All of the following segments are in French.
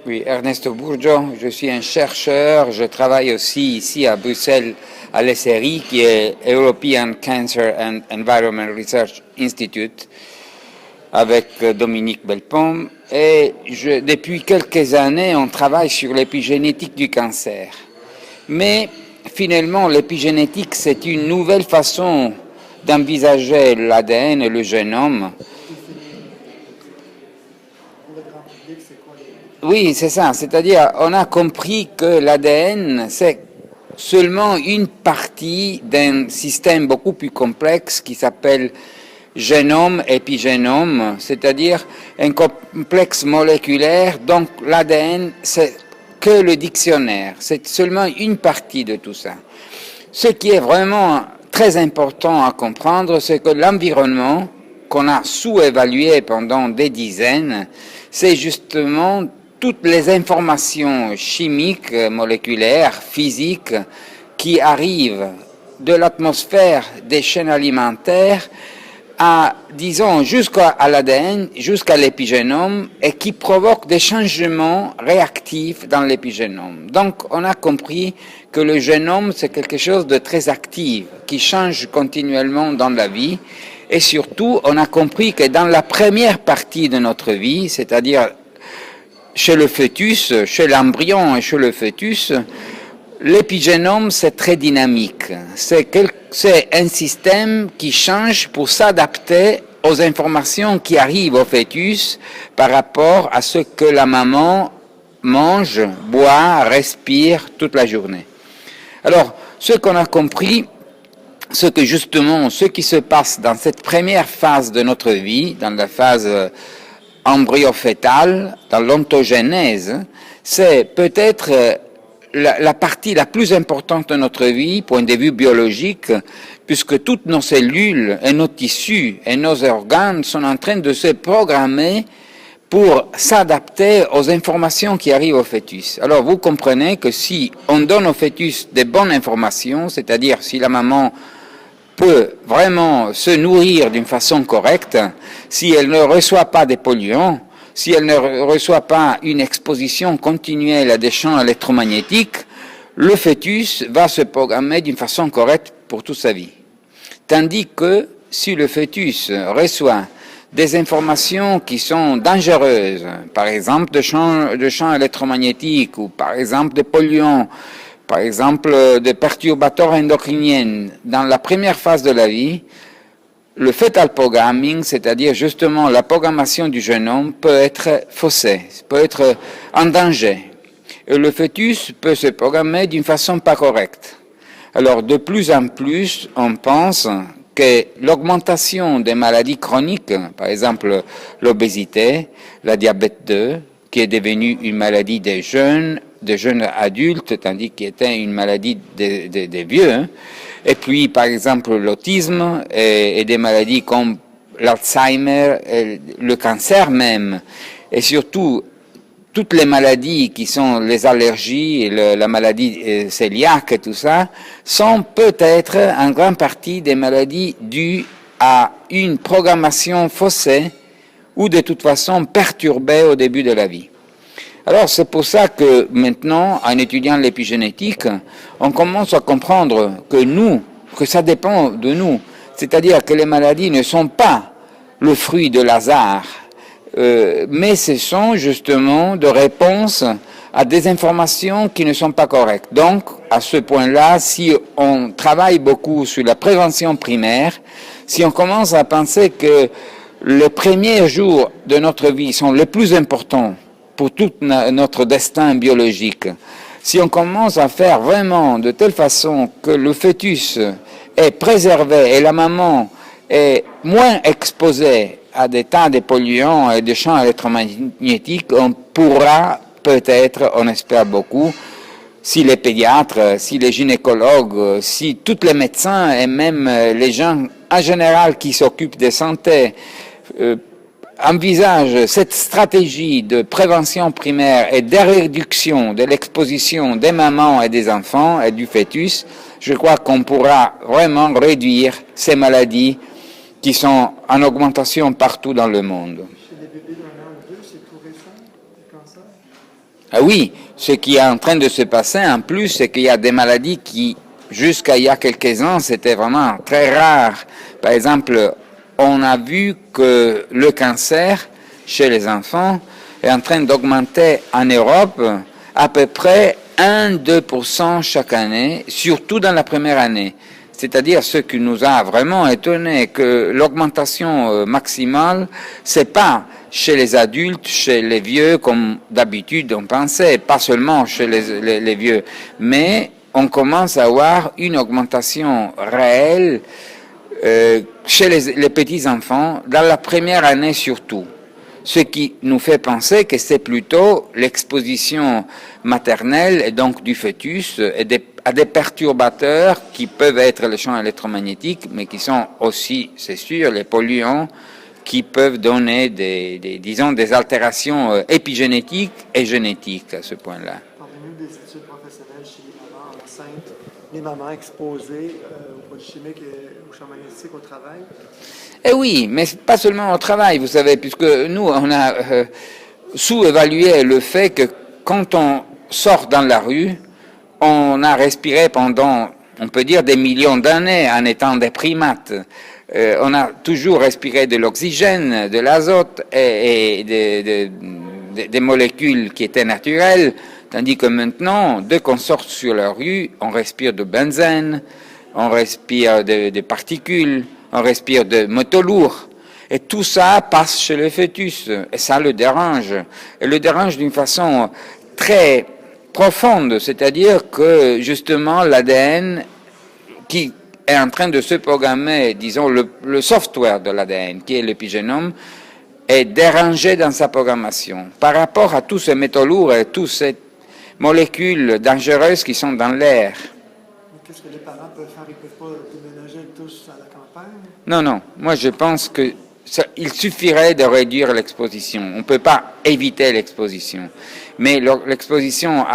Oui, Ernesto Burgio, je suis un chercheur, je travaille aussi ici à Bruxelles à l'ESRI, qui est European Cancer and Environment Research Institute, avec Dominique Belpom. Et depuis quelques années, on travaille sur l'épigénétique du cancer. Mais finalement, l'épigénétique, c'est une nouvelle façon d'envisager l'ADN et le génome. Oui, c'est ça. C'est-à-dire, on a compris que l'ADN, c'est seulement une partie d'un système beaucoup plus complexe qui s'appelle génome, épigénome, c'est-à-dire un complexe moléculaire. Donc, l'ADN, c'est que le dictionnaire. C'est seulement une partie de tout ça. Ce qui est vraiment très important à comprendre, c'est que l'environnement qu'on a sous-évalué pendant des dizaines, c'est justement toutes les informations chimiques, moléculaires, physiques qui arrivent de l'atmosphère des chaînes alimentaires à, disons, jusqu'à l'ADN, jusqu'à l'épigénome, et qui provoquent des changements réactifs dans l'épigénome. Donc, on a compris que le génome, c'est quelque chose de très actif, qui change continuellement dans la vie, et surtout, on a compris que dans la première partie de notre vie, c'est-à-dire chez le fœtus, chez l'embryon et chez le fœtus, l'épigénome, c'est très dynamique. C'est un système qui change pour s'adapter aux informations qui arrivent au fœtus par rapport à ce que la maman mange, boit, respire toute la journée. Alors, ce qu'on a compris, c'est que justement, ce qui se passe dans cette première phase de notre vie, dans la phase embryo-fœtale, dans l'ontogénèse, c'est peut-être la partie la plus importante de notre vie, point de vue biologique, puisque toutes nos cellules et nos tissus et nos organes sont en train de se programmer pour s'adapter aux informations qui arrivent au fœtus. Alors vous comprenez que si on donne au fœtus des bonnes informations, c'est-à-dire si la maman peut vraiment se nourrir d'une façon correcte, si elle ne reçoit pas des polluants, si elle ne reçoit pas une exposition continuelle à des champs électromagnétiques, le fœtus va se programmer d'une façon correcte pour toute sa vie. Tandis que si le fœtus reçoit des informations qui sont dangereuses, par exemple de champs électromagnétiques ou par exemple de polluants, par exemple des perturbateurs endocriniens dans la première phase de la vie, le fetal programming, c'est-à-dire justement la programmation du génome, peut être faussé, peut être en danger. Et le fœtus peut se programmer d'une façon pas correcte. Alors de plus en plus, on pense que l'augmentation des maladies chroniques, par exemple l'obésité, la diabète 2, qui est devenue une maladie des jeunes adultes, tandis qu'il était une maladie des vieux, hein. Et puis, par exemple, l'autisme et des maladies comme l'Alzheimer, le cancer même, et surtout toutes les maladies qui sont les allergies, la maladie cœliaque et tout ça, sont peut-être en grande partie des maladies dues à une programmation faussée ou de toute façon perturbée au début de la vie. Alors c'est pour ça que maintenant, en étudiant l'épigénétique, on commence à comprendre que ça dépend de nous. C'est-à-dire que les maladies ne sont pas le fruit de l'hasard, mais ce sont justement des réponses à des informations qui ne sont pas correctes. Donc, à ce point-là, si on travaille beaucoup sur la prévention primaire, si on commence à penser que les premiers jours de notre vie sont les plus importants pour tout notre destin biologique, si on commence à faire vraiment de telle façon que le fœtus est préservé et la maman est moins exposée à des tas de polluants et de champs électromagnétiques, on pourra peut-être, on espère beaucoup, si les pédiatres, si les gynécologues, si tous les médecins et même les gens en général qui s'occupent de santé envisage cette stratégie de prévention primaire et de réduction de l'exposition des mamans et des enfants et du fœtus, je crois qu'on pourra vraiment réduire ces maladies qui sont en augmentation partout dans le monde. Chez les bébés d'1 an ou 2, c'est tout récent, le cancer? Ah oui, ce qui est en train de se passer en plus, c'est qu'il y a des maladies qui, jusqu'à il y a quelques ans, c'était vraiment très rare. Par exemple, on a vu que le cancer chez les enfants est en train d'augmenter en Europe à peu près 1-2% chaque année, surtout dans la première année. C'est-à-dire ce qui nous a vraiment étonné, que l'augmentation maximale, c'est pas chez les adultes, chez les vieux, comme d'habitude on pensait, pas seulement chez les vieux, mais on commence à avoir une augmentation réelle chez les petits-enfants, dans la première année surtout. Ce qui nous fait penser que c'est plutôt l'exposition maternelle et donc du fœtus à des perturbateurs qui peuvent être les champs électromagnétiques, mais qui sont aussi, c'est sûr, les polluants qui peuvent donner disons, des altérations épigénétiques et génétiques à ce point-là. Parlez-nous des études professionnelles chez les mamans enceintes, les mamans exposées aux produits chimiques et aux champs magnétiques au travail? Eh oui, mais pas seulement au travail, vous savez, puisque nous, on a sous-évalué le fait que quand on sort dans la rue, on a respiré pendant, on peut dire, des millions d'années en étant des primates. On a toujours respiré de l'oxygène, de l'azote et des molécules qui étaient naturelles, tandis que maintenant, dès qu'on sort sur la rue, on respire de benzène, on respire des particules, on respire de métaux lourds. Et tout ça passe chez le fœtus. Et ça le dérange. Et le dérange d'une façon très profonde. C'est-à-dire que, justement, l'ADN qui est en train de se programmer, disons, le software de l'ADN, qui est l'épigénome, est dérangé dans sa programmation. Par rapport à tous ces métaux lourds et toutes ces molécules dangereuses qui sont dans l'air. Qu'est-ce que les parents peuvent faire? Ils ne peuvent pas déménager tous à la campagne? Non, non. Moi, je pense que il suffirait de réduire l'exposition. On ne peut pas éviter l'exposition. Mais l'exposition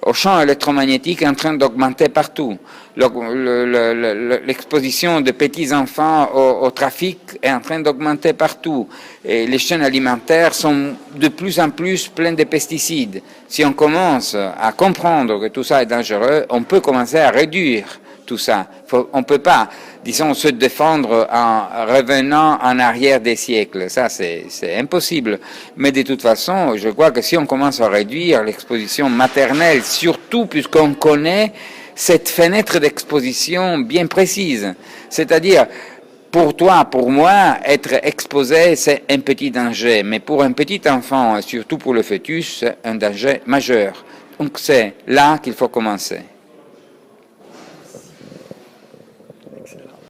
au champ électromagnétique est en train d'augmenter partout. L'exposition de petits-enfants au trafic est en train d'augmenter partout. Et les chaînes alimentaires sont de plus en plus pleines de pesticides. Si on commence à comprendre que tout ça est dangereux, on peut commencer à réduire tout ça. On ne peut pas, disons, se défendre en revenant en arrière des siècles. Ça, c'est impossible. Mais de toute façon, je crois que si on commence à réduire l'exposition maternelle, surtout puisqu'on connaît cette fenêtre d'exposition bien précise, c'est-à-dire, pour toi, pour moi, être exposé, c'est un petit danger. Mais pour un petit enfant, et surtout pour le fœtus, c'est un danger majeur. Donc c'est là qu'il faut commencer.